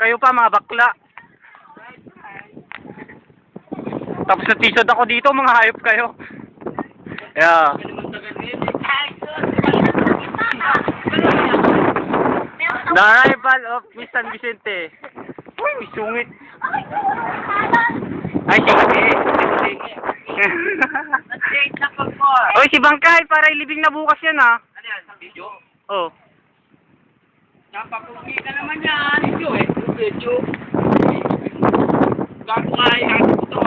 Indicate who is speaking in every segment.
Speaker 1: Kayo pa mga bakla. Tapos natisod ako dito, mga hayop kayo. Yeah. The arrival of Miss San Vicente. Uy, may sungit. Ay, sige. Uy, si Bangkay, para ilibing na bukas yan, ha?
Speaker 2: Ano yan? Sa video?
Speaker 1: Oh.
Speaker 2: Napapugi ka naman yan. Video eh. Video. Gago nga yan. Ito.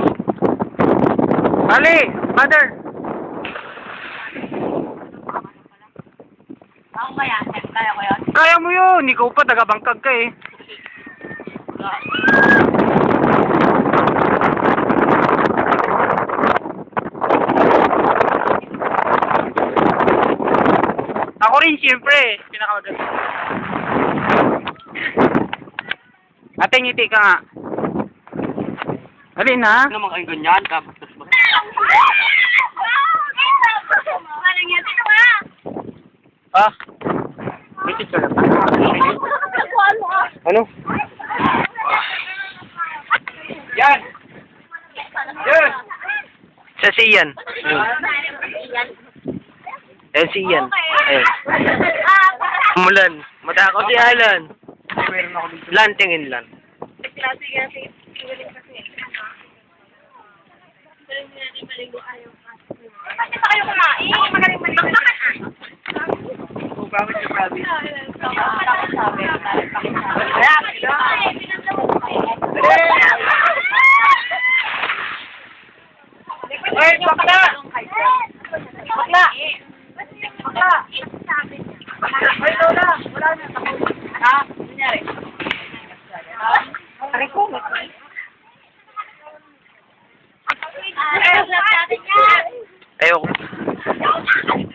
Speaker 1: Ali, mother.
Speaker 3: Ako kaya? Kaya ko yun?
Speaker 1: Kaya mo yun. Ikaw pa, taga-Bangkag ka eh. Ako rin, siyempre. Pinakamaganda. Ate, ngiti ka nga. Dali na.
Speaker 2: Ano naman kayong ganyan? Tapos ba?
Speaker 3: Parang yan, ito nga!
Speaker 1: Ah. Bisit ka lang. Ano?
Speaker 2: Yan! Yan!
Speaker 1: Sa si Ian. Yan si Ian. Ayun. Mulan. Matakaw si Alan. Lan, tingin lan.
Speaker 3: Kasi. Kasi pa kayo kumain. Magaling maligo.
Speaker 2: Bakit yung grabe?
Speaker 3: Pakisabi.
Speaker 2: Ay, bakla!
Speaker 3: Bakla! Bakla!
Speaker 2: Ay, Lola! Wala na.
Speaker 3: Ha? Nangyari?
Speaker 2: Aray ko.
Speaker 3: Ayoko.
Speaker 1: Ayoko.